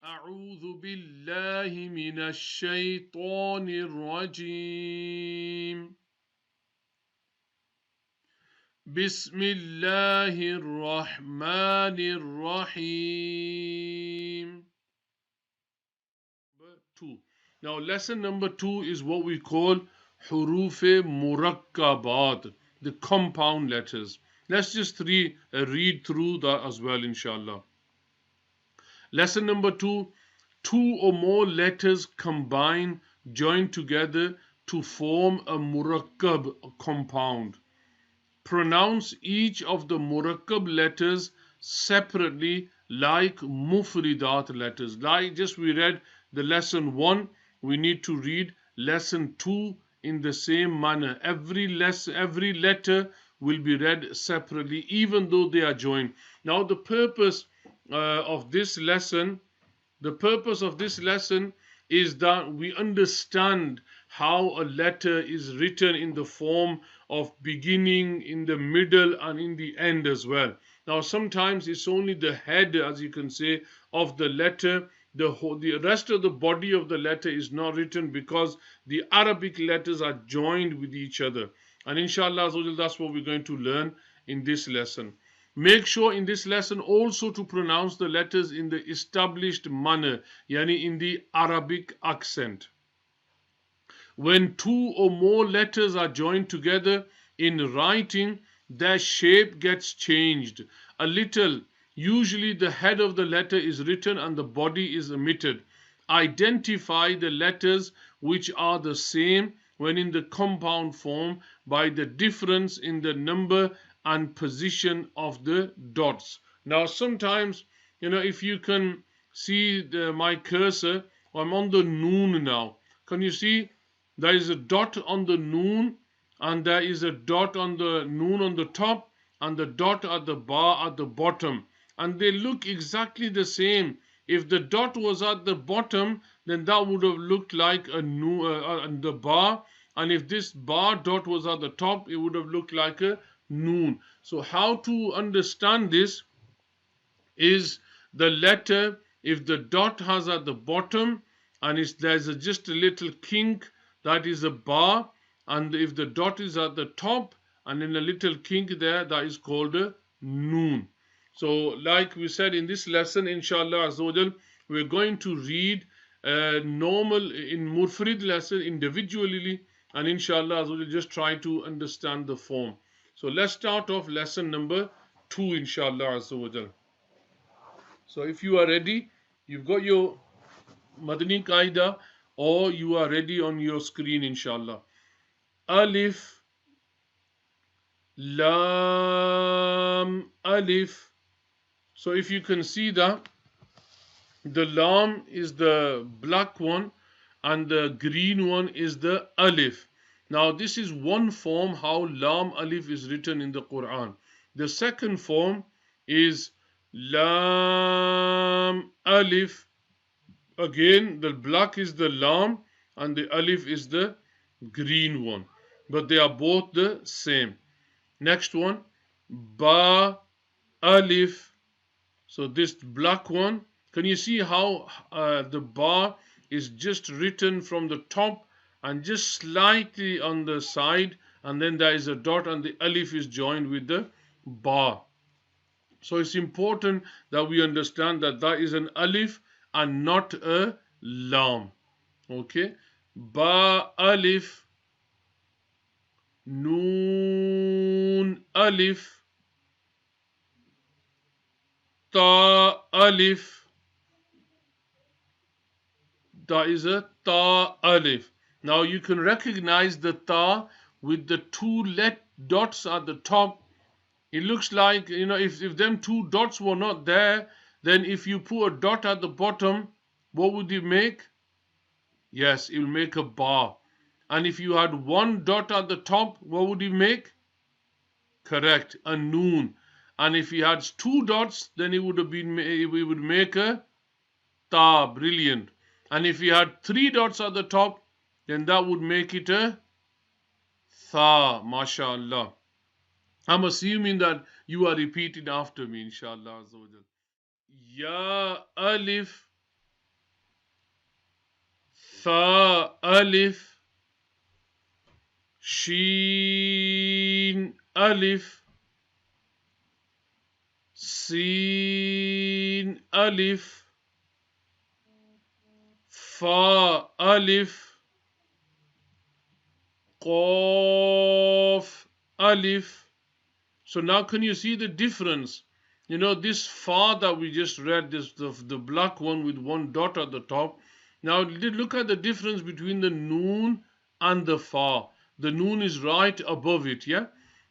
أعوذ بالله من الشيطان الرجيم. بسم الله الرحمن الرحيم. Two. Now lesson number 2 is what we call حروف murakkabat, the compound letters. Let's just read through that as well, inshallah. Lesson number 2, two or more letters combine, join together to form a murakkab compound. Pronounce each of the murakkab letters separately like mufridat letters. Like just we read the lesson 1, we need to read lesson 2 in the same manner. Every letter will be read separately even though they are joined. Now the purpose of this lesson is that we understand how a letter is written in the form of beginning, in the middle, and in the end as well. Now sometimes it's only the head, as you can say, of the letter. The rest of the body of the letter is not written because the Arabic letters are joined with each other. And inshallah that's what we're going to learn in this lesson. Make sure in this lesson also to pronounce the letters in the established manner, yani in the Arabic accent. When two or more letters are joined together in writing, their shape gets changed a little. Usually the head of the letter is written and the body is omitted. Identify the letters which are the same when in the compound form by the difference in the number and position of the dots. Now sometimes, if you can see my cursor, I'm on the noon now. Can you see there is a dot on the noon and there is a dot on the noon on the top and the dot at the bar at the bottom, and they look exactly the same. If the dot was at the bottom, then that would have looked like a noon, the bar, and if this bar dot was at the top, it would have looked like a noon. So how to understand this is the letter, if the dot has at the bottom and there's just a little kink, that is a bar, and if the dot is at the top and in a little kink there, that is called a noon. So like we said in this lesson, inshallah azawajal, we're going to read normal in mufrid lesson individually, and inshallah azawajal just try to understand the form. So let's start off lesson number 2, inshallah azawajal. So if you are ready, you've got your Madani Qaida or you are ready on your screen, inshallah. Alif, Lam, Alif. So if you can see that the Lam is the black one and the green one is the Alif. Now this is one form how Lam Alif is written in the Quran. The second form is Lam Alif. Again, the black is the Lam and the Alif is the green one, but they are both the same. Next one, Ba Alif. So this black one, can you see how the Ba is just written from the top and just slightly on the side, and then there is a dot and the Alif is joined with the Ba. So it's important that we understand that that is an Alif and not a Lam. Okay, Ba Alif, Noon Alif, Ta Alif. That is a Ta Alif. Now you can recognize the Ta with the two dots at the top. It looks like, if them two dots were not there, then if you put a dot at the bottom, what would it make? Yes, it will make a Ba. And if you had one dot at the top, what would it make? Correct, a Noon. And if you had two dots, then it would make a Ta. Brilliant. And if you had three dots at the top, then that would make it a Tha. MashaAllah. I'm assuming that you are repeating after me, inshallah. Ya Alif, Tha alif, Sheen alif, Sin alif, Fa alif, Qaf alif. So now can you see the difference? You know, this fa that we just read, this the black one with one dot at the top. Now look at the difference between the noon and the fa. The noon is right above it, yeah?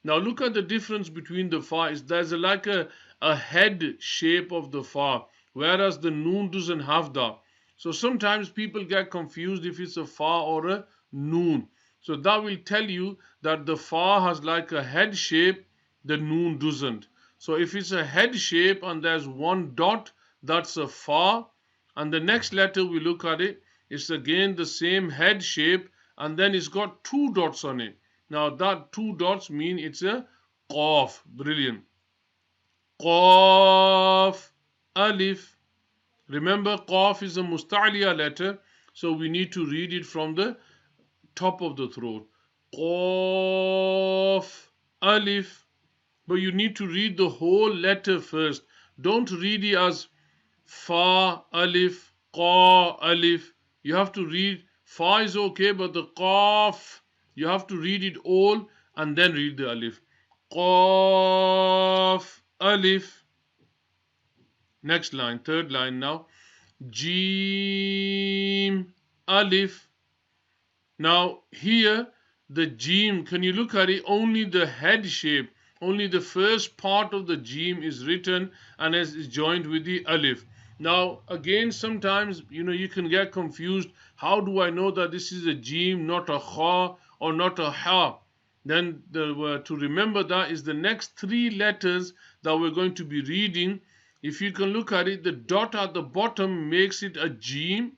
Now look at the difference between the fa. There's like a head shape of the fa, whereas the noon doesn't have that. So sometimes people get confused if it's a fa or a noon. So that will tell you that the fa has like a head shape, the noon doesn't. So if it's a head shape and there's one dot, that's a fa. And the next letter we look at it, it's again the same head shape and then it's got two dots on it. Now that two dots mean it's a qaf. Brilliant. Qaf alif. Remember, qaf is a musta'liya letter, so we need to read it from the top of the throat. Qaf alif. But you need to read the whole letter first. Don't read it as fa alif, qa alif. You have to read, fa is okay, but the qaf, you have to read it all and then read the alif. Qaf alif. Next line, third line now. Jeem alif. Now here the jeem, can you look at it? Only the head shape, only the first part of the jeem is written and is joined with the alif. Now again, sometimes you can get confused. How do I know that this is a jeem, not a kha or not a ha? Then to remember that is the next three letters that we're going to be reading. If you can look at it, the dot at the bottom makes it a jeem.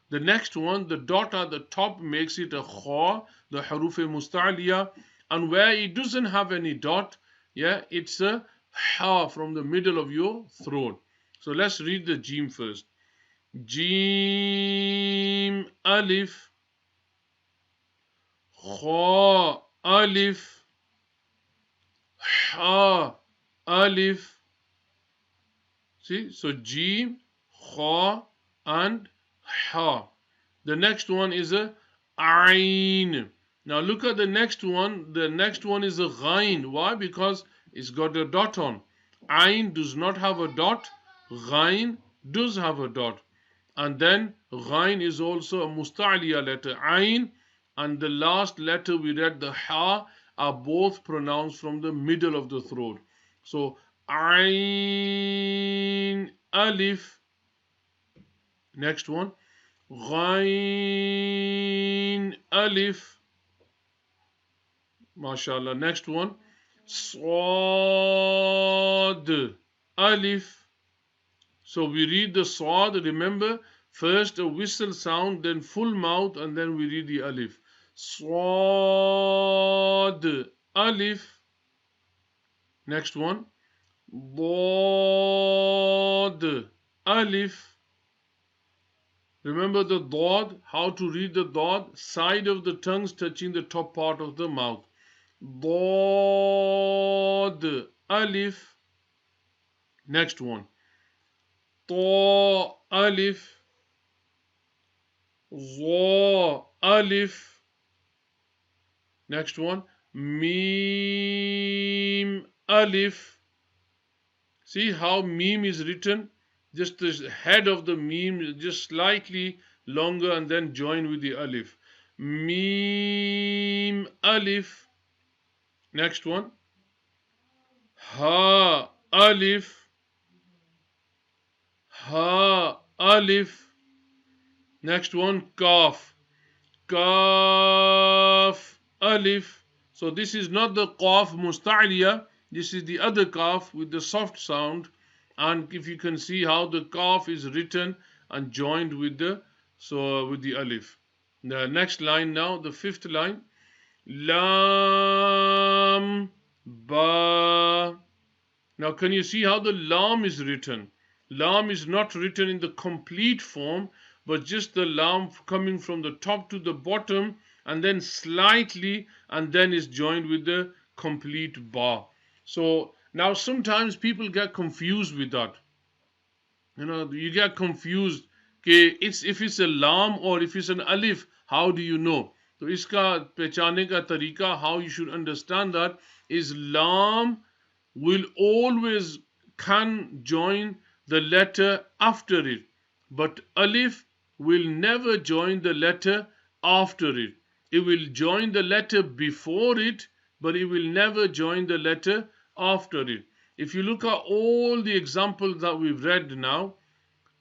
The next one, the dot at the top makes it a kha, the haruf musta'liya. And where it doesn't have any dot, yeah, it's a ha from the middle of your throat. So let's read the jeem first. Jeem alif, kha alif, ha alif. See, so jeem, kha and ha. The next one is a ayn. Now look at the next one. The next one is a ghain. Why? Because it's got a dot on. Ayn does not have a dot. Ghain does have a dot. And then ghain is also a musta'liya letter. Ayn and the last letter we read, the ha, are both pronounced from the middle of the throat. So ayn alif. Next one. Ghain alif. MashaAllah. Next one. Sad alif. So we read the sad. Remember, first a whistle sound, then full mouth, and then we read the alif. Sad alif. Next one. Dad alif. Remember the dad, how to read the dad? Side of the tongues touching the top part of the mouth. Dad alif. Next one. Ta alif. Za alif. Next one. Mim alif. See how mim is written? Just the head of the mim, just slightly longer and then join with the alif. Mim alif. Next one. Ha alif. Ha alif. Next one. Kaf. Kaf alif. So this is not the qaf musta'liya. This is the other kaf with the soft sound. And if you can see how the kaf is written and joined with the alif. The next line now, the fifth line. Lam ba. Now can you see how the lam is written? Lam is not written in the complete form, but just the lam coming from the top to the bottom and then slightly, and then is joined with the complete ba. So now sometimes people get confused with that. You get confused. Okay, if it's a lam or if it's an alif, how do you know? So iska pehchane ka tarika, how you should understand that is lam will always can join the letter after it, but alif will never join the letter after it. It will join the letter before it, but it will never join the letter after it. If you look at all the examples that we've read now,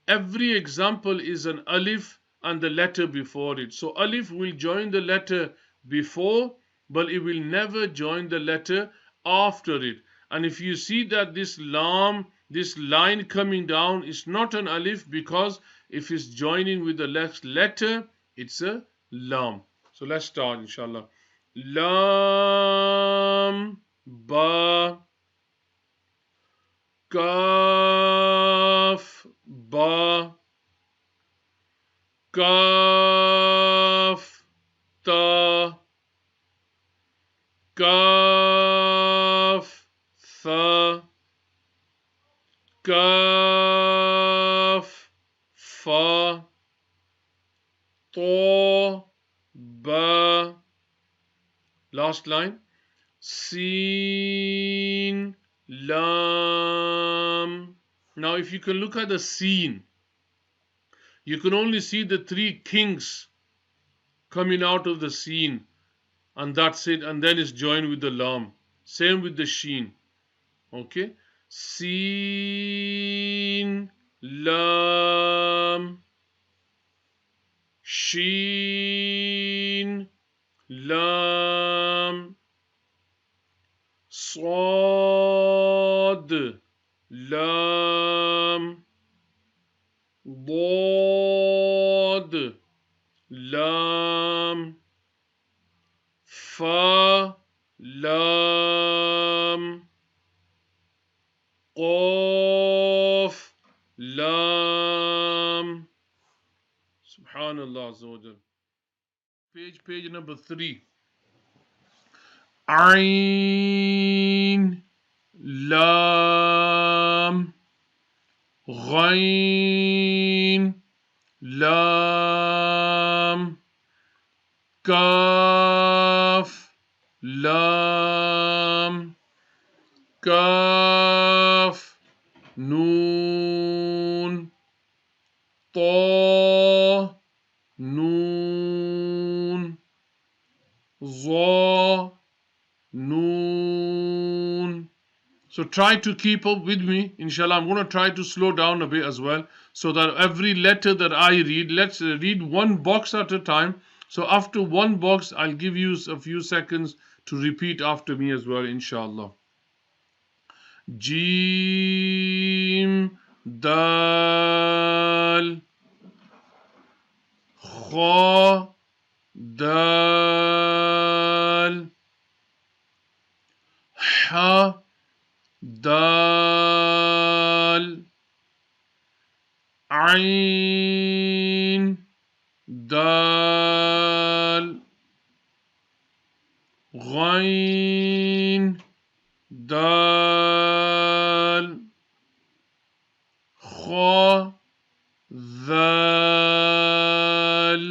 every example is an alif and the letter before it. So alif will join the letter before, but it will never join the letter after it. And if you see that this lam, this line coming down is not an alif, because if it's joining with the next letter, it's a lam. So let's start, inshallah. Lam, ba, kaf, ba, kaf, ta, kaf, tha, kaf, fa, to, ba. Last line. Seen, lam. Now if you can look at the seen, you can only see the three kings coming out of the seen, and that's it, and then it's joined with the lam. Same with the sheen. Okay, seen, lam, sheen, lam, صاد, lam, ضاد, lam, fa, lam, قاف, lam. Subhanallah Azza wa Jal. Page number 3. Ain, lam, ghain, lam, kaf, lam, kaf, noon, ta, noon, za, noon. So try to keep up with me, inshallah. I'm going to try to slow down a bit as well, so that every letter that I read, let's read one box at a time. So after one box, I'll give you a few seconds to repeat after me as well, inshallah. Jim, dal, kha, dal, ha, dal, ain, dal, ghain, dal, kha, dal,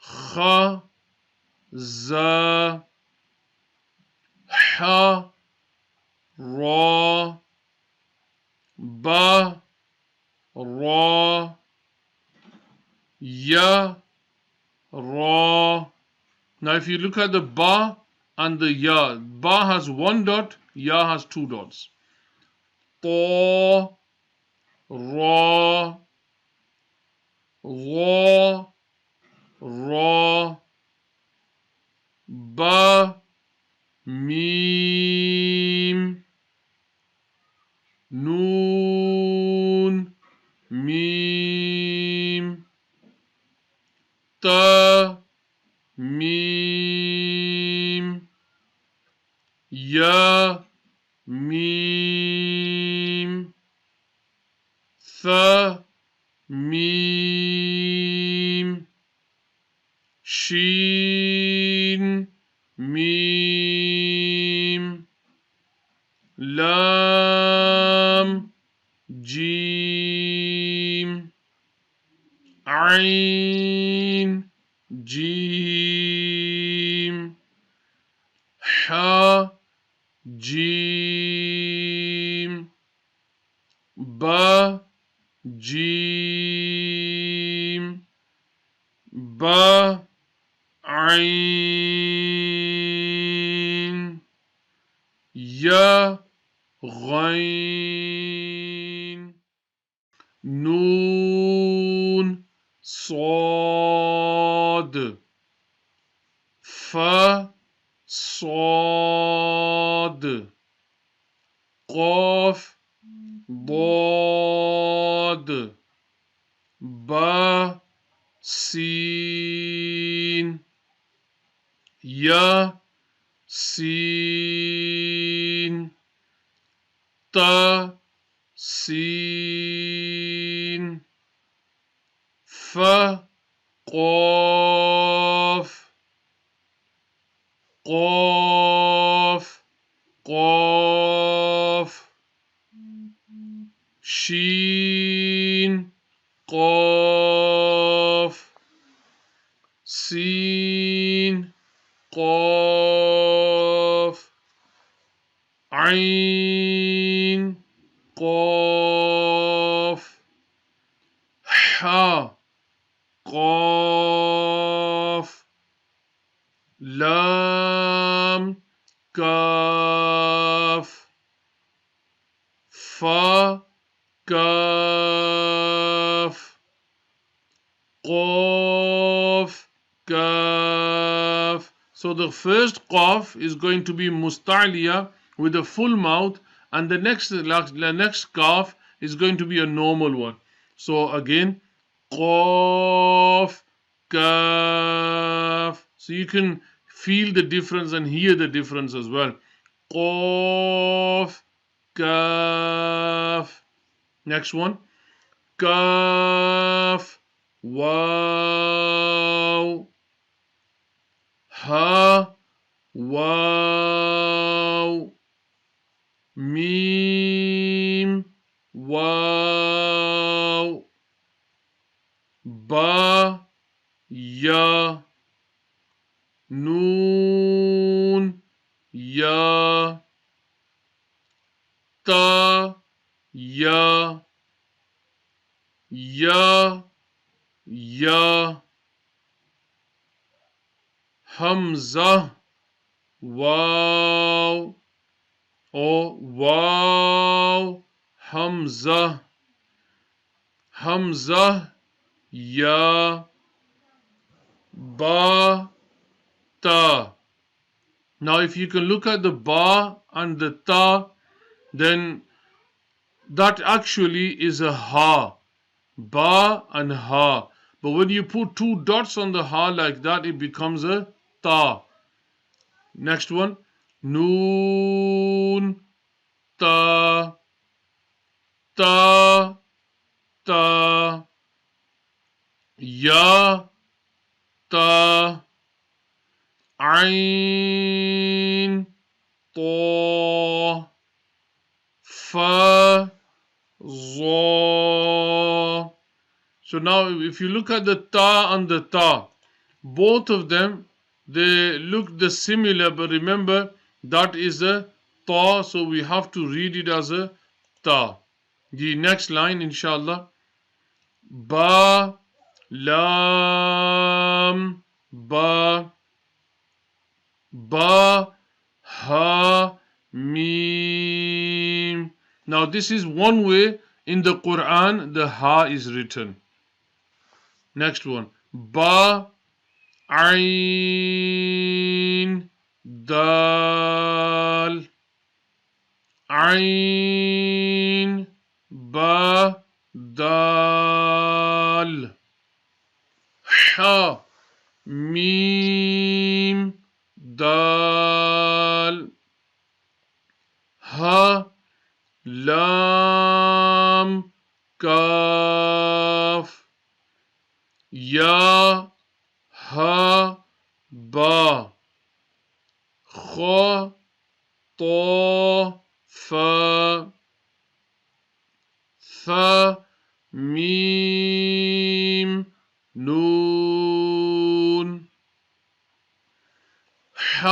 kha, za, ha, ra, ba, ra, ya, ra. Now if you look at the ba and the ya, ba has one dot, ya has two dots. Ta, ra, la, ra, ba, mim, noon, mim, ta, mim, ya, mim, tha, میم شین میم لام جیم عین جیم حا جیم با جیم با عین یا غین نون صاد فا صاد قاف ضاد با سین یا سین تا سین فا قاف قاف قاف شین قاف سین قاف عین قاف حا قاف لام کاف فا کاف قاف kaf. So the first qaf is going to be musta'liya with a full mouth, and the next kaf is going to be a normal one. So again, qaf kaf. So you can feel the difference and hear the difference as well. Qaf kaf. Next one, kaf waw ha waw mim waw ba ya noon ya ta ya ya hamza waw or waw hamza ya ba ta. Now if you can look at the ba and the ta, then that actually is a ha, ba and ha. But when you put two dots on the ha like that, it becomes a ta. Next one, noon ta ta ta ya ta ain ta fa za. So now if you look at the ta and the ta, both of them, they look the similar, but remember that is a ta, so we have to read it as a ta. The next line inshallah, ba lam ba ba ha mim. Now this is one way in the Quran the ha is written. Next one, ba ain dal ain ba dal ha mim dal ha lam kaf یا ها با خا طا فا ثا میم نون ح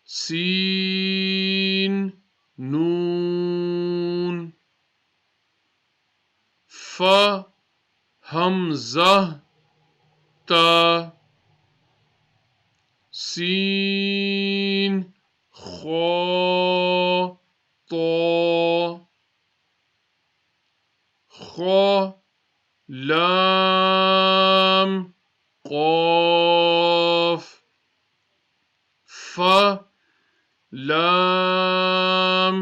سین نون ف حمزہ تا سین خا طا خا لام قاف ف لام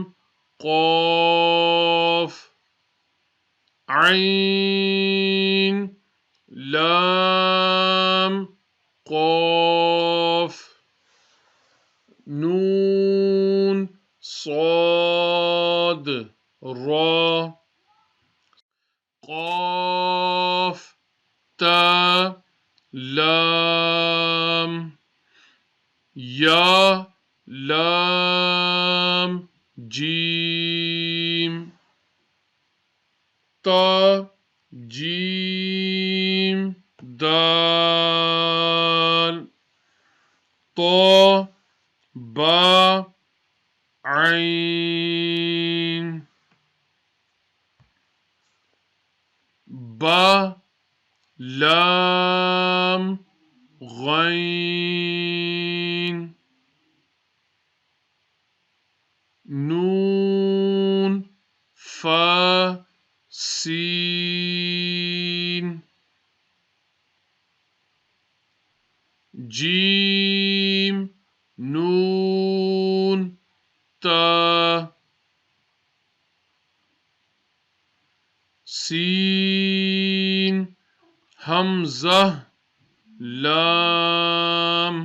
قاف عین لام قاف نون صاد را قاف تا لام یا لام جیم تا جیم دال طا با عین با لام غین نون فا سین جیم نون تا سین حمزہ لام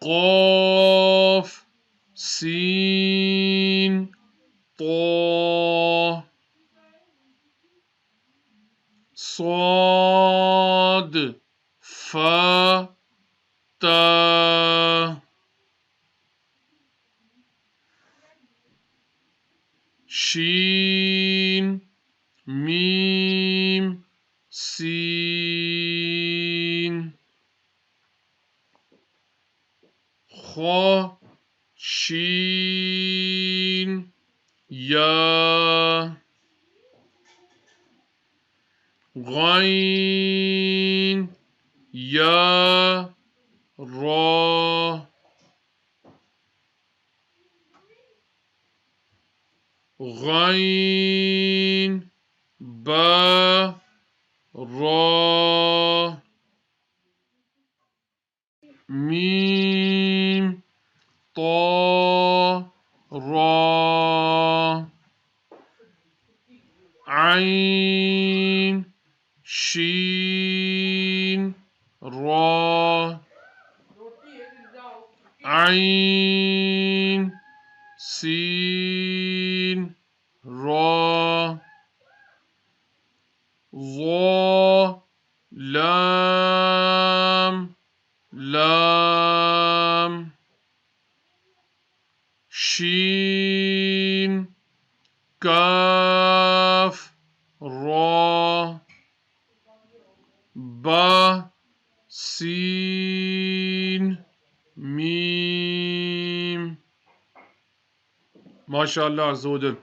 قاف سین طا صاد فا تا شین میم سین خا شین یا غین یا را غین با را میم طا را عین شین را عین سین را ظا لام لام شین کاف را با سین میم. ماشاء اللہ عز و جل.